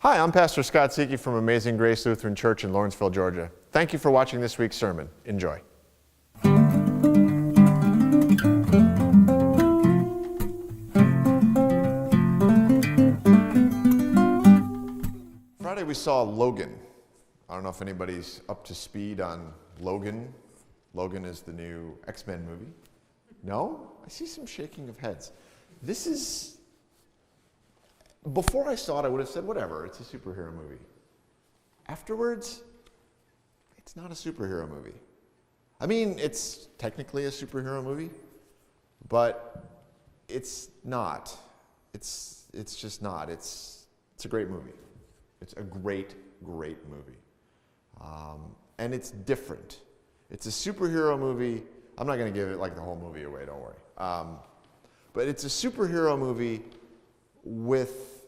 Hi, I'm Pastor Scott Seeke from Amazing Grace Lutheran Church in Lawrenceville, Georgia. Thank you for watching this week's sermon. Enjoy. Friday we saw Logan. I don't know if anybody's up to speed on Logan. Logan is the new X-Men movie. No? I see some shaking of heads. Before I saw it, I would have said, whatever, it's a superhero movie. Afterwards, it's not a superhero movie. I mean, it's technically a superhero movie, but it's not. It's just not. It's a great movie. It's a great movie. And it's different. It's a superhero movie. I'm not going to give it like the whole movie away, don't worry. But it's a superhero movie with,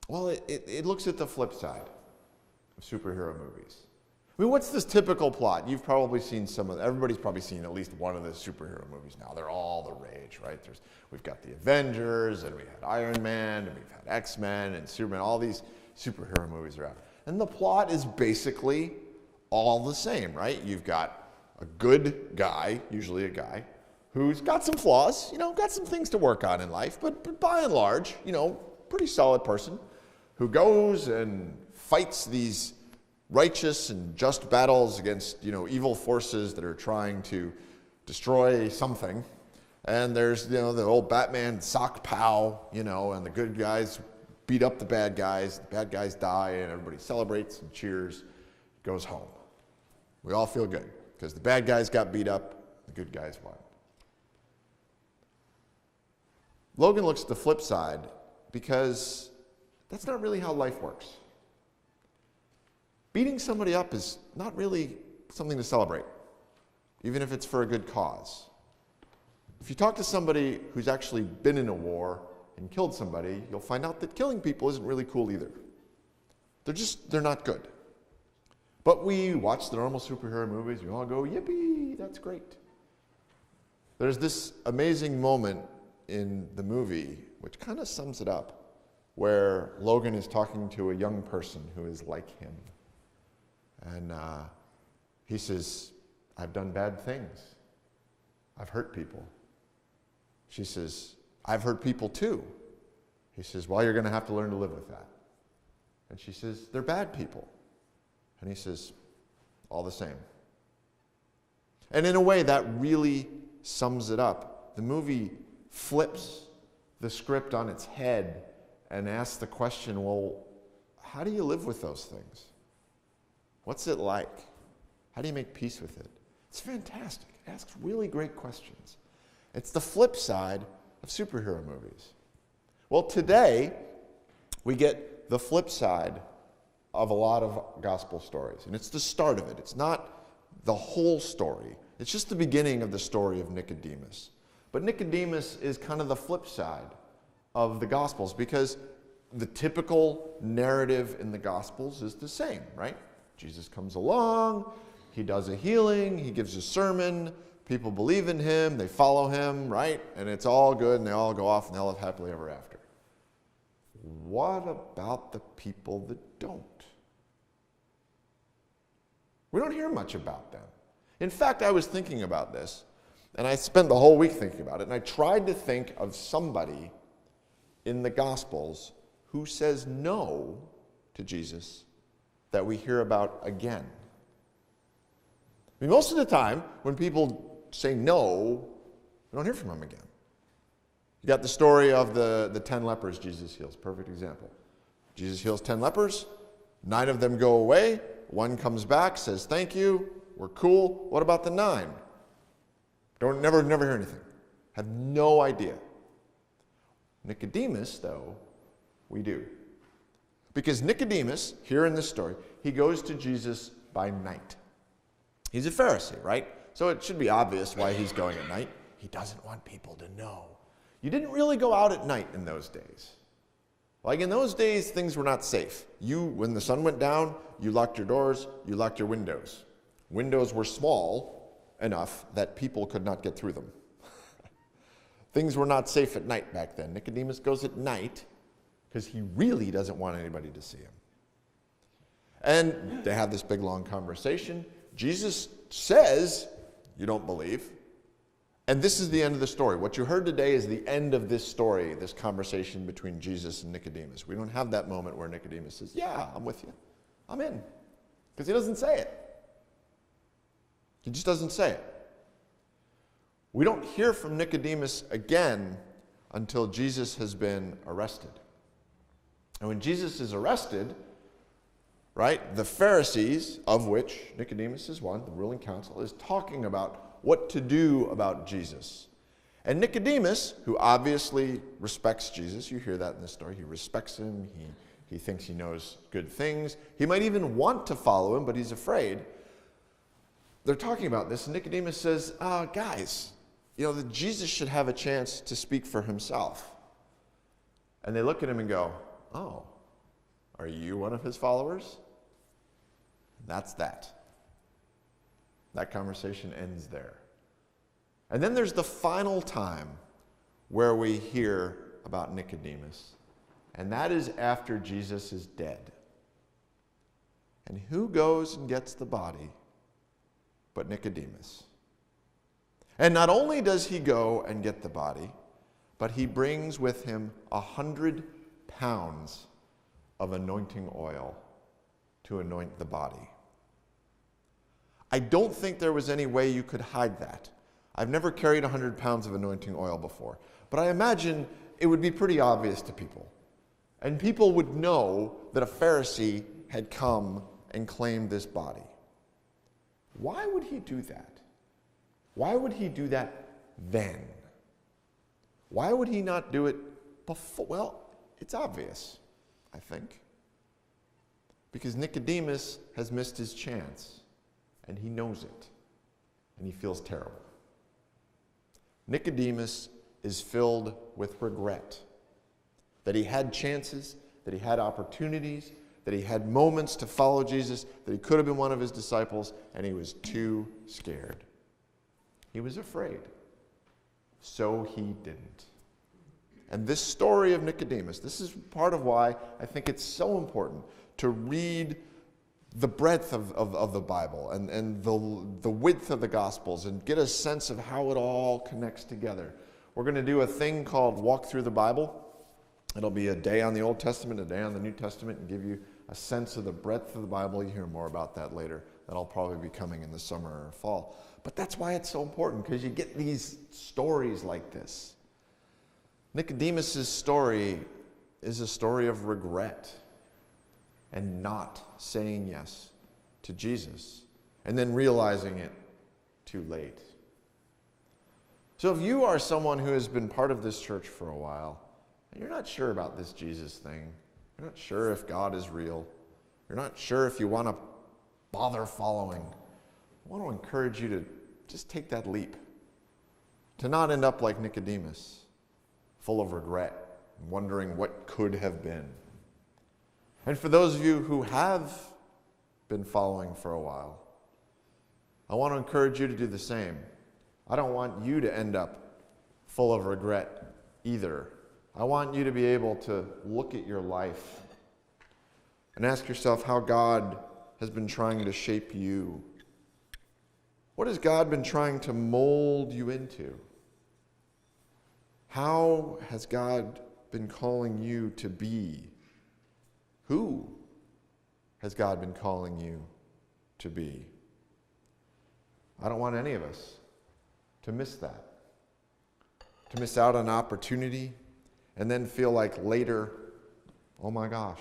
well, it looks at the flip side of superhero movies. I mean, what's this typical plot? You've probably seen everybody's probably seen at least one of the superhero movies now. They're all the rage, right? We've got the Avengers, and we had Iron Man, and we've had X-Men, and Superman. All these superhero movies are out. And the plot is basically all the same, right? You've got a good guy, usually a guy, who's got some flaws, got some things to work on in life, but by and large, pretty solid person who goes and fights these righteous and just battles against, evil forces that are trying to destroy something. And there's, the old Batman sock pow, and the good guys beat up the bad guys die, and everybody celebrates and cheers, goes home. We all feel good because the bad guys got beat up, the good guys won. Logan looks at the flip side because that's not really how life works. Beating somebody up is not really something to celebrate, even if it's for a good cause. If you talk to somebody who's actually been in a war and killed somebody, you'll find out that killing people isn't really cool either. They're not good. But we watch the normal superhero movies, we all go, yippee, that's great. There's this amazing moment in the movie, which kind of sums it up, where Logan is talking to a young person who is like him. And he says, I've done bad things. I've hurt people. She says, I've hurt people too. He says, well, you're going to have to learn to live with that. And she says, they're bad people. And he says, all the same. And in a way, that really sums it up. The movie flips the script on its head and asks the question, well, how do you live with those things? What's it like? How do you make peace with it? It's fantastic. It asks really great questions. It's the flip side of superhero movies. Well, today, we get the flip side of a lot of gospel stories. And it's the start of it. It's not the whole story. It's just the beginning of the story of Nicodemus. But Nicodemus is kind of the flip side of the Gospels because the typical narrative in the Gospels is the same, right? Jesus comes along, he does a healing, he gives a sermon, people believe in him, they follow him, right? And it's all good and they all go off and they'll live happily ever after. What about the people that don't? We don't hear much about them. In fact, I was thinking about this, and I spent the whole week thinking about it, and I tried to think of somebody in the Gospels who says no to Jesus that we hear about again. I mean, most of the time, when people say no, we don't hear from them again. You got the story of the 10 lepers Jesus heals, perfect example. Jesus heals 10 lepers, 9 of them go away, 1 comes back, says thank you, we're cool. What about the 9? Never hear anything. Have no idea. Nicodemus, though, we do. Because Nicodemus, here in this story, he goes to Jesus by night. He's a Pharisee, right? So it should be obvious why he's going at night. He doesn't want people to know. You didn't really go out at night in those days. Like in those days, things were not safe. When the sun went down, you locked your doors, you locked your windows. Windows were small enough that people could not get through them. Things were not safe at night back then. Nicodemus goes at night because he really doesn't want anybody to see him. And they have this big, long conversation. Jesus says, "You don't believe." And this is the end of the story. What you heard today is the end of this story, this conversation between Jesus and Nicodemus. We don't have that moment where Nicodemus says, "Yeah, I'm with you. I'm in." Because he doesn't say it. He just doesn't say it. We don't hear from Nicodemus again until Jesus has been arrested. And when Jesus is arrested, right, the Pharisees, of which Nicodemus is one, the ruling council, is talking about what to do about Jesus. And Nicodemus, who obviously respects Jesus, you hear that in the story, he respects him, he thinks he knows good things. He might even want to follow him, but he's afraid. They're talking about this, and Nicodemus says, guys, that Jesus should have a chance to speak for himself. And they look at him and go, "Oh, are you one of his followers?" That's that. That conversation ends there. And then there's the final time where we hear about Nicodemus. And that is after Jesus is dead. And who goes and gets the body but Nicodemus? And not only does he go and get the body, but he brings with him 100 pounds of anointing oil to anoint the body. I don't think there was any way you could hide that. I've never carried 100 pounds of anointing oil before, but I imagine it would be pretty obvious to people. And people would know that a Pharisee had come and claimed this body. Why would he do that? Why would he do that then? Why would he not do it before? Well, it's obvious, I think. Because Nicodemus has missed his chance. And he knows it, and he feels terrible. Nicodemus is filled with regret that he had chances, that he had opportunities, that he had moments to follow Jesus, that he could have been one of his disciples, and he was too scared. He was afraid, so he didn't. And this story of Nicodemus, this is part of why I think it's so important to read the breadth of the Bible and the width of the Gospels and get a sense of how it all connects together. We're going to do a thing called Walk Through the Bible. It'll be a day on the Old Testament, a day on the New Testament, and give you a sense of the breadth of the Bible. You hear more about that later. That'll probably be coming in the summer or fall. But that's why it's so important, because you get these stories like this. Nicodemus' story is a story of regret and not saying yes to Jesus, and then realizing it too late. So if you are someone who has been part of this church for a while, and you're not sure about this Jesus thing, you're not sure if God is real, you're not sure if you want to bother following, I want to encourage you to just take that leap, to not end up like Nicodemus, full of regret, wondering what could have been. And for those of you who have been following for a while, I want to encourage you to do the same. I don't want you to end up full of regret either. I want you to be able to look at your life and ask yourself how God has been trying to shape you. What has God been trying to mold you into? How has God been calling you to be? Who has God been calling you to be? I don't want any of us to miss that, to miss out on opportunity and then feel like later, oh my gosh,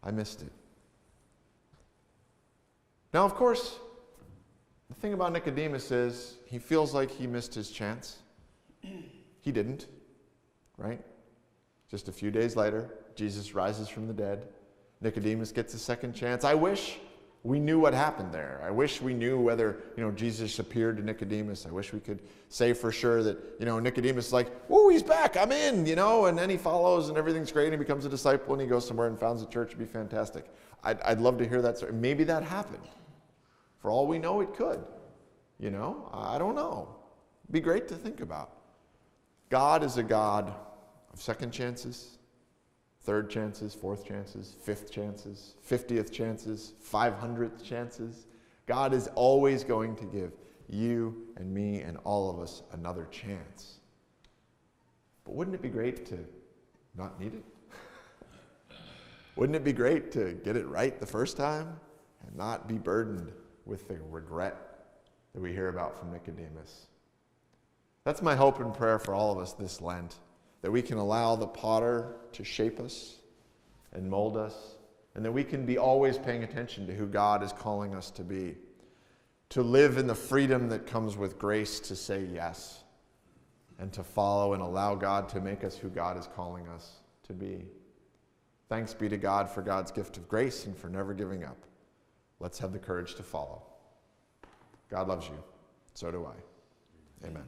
I missed it. Now, of course, the thing about Nicodemus is he feels like he missed his chance. He didn't, right? Just a few days later, Jesus rises from the dead. Nicodemus gets a second chance. I wish we knew what happened there. I wish we knew whether, Jesus appeared to Nicodemus. I wish we could say for sure that, Nicodemus is like, "Oh, he's back, I'm in," and then he follows and everything's great and he becomes a disciple and he goes somewhere and founds a church. It'd be fantastic. I'd love to hear that story. Maybe that happened. For all we know, it could. I don't know. It'd be great to think about. God is a God of second chances, third chances, fourth chances, fifth chances, 50th chances, 500th chances. God is always going to give you and me and all of us another chance. But wouldn't it be great to not need it? Wouldn't it be great to get it right the first time and not be burdened with the regret that we hear about from Nicodemus? That's my hope and prayer for all of us this Lent, that we can allow the potter to shape us and mold us, and that we can be always paying attention to who God is calling us to be, to live in the freedom that comes with grace to say yes, and to follow and allow God to make us who God is calling us to be. Thanks be to God for God's gift of grace and for never giving up. Let's have the courage to follow. God loves you. So do I. Amen.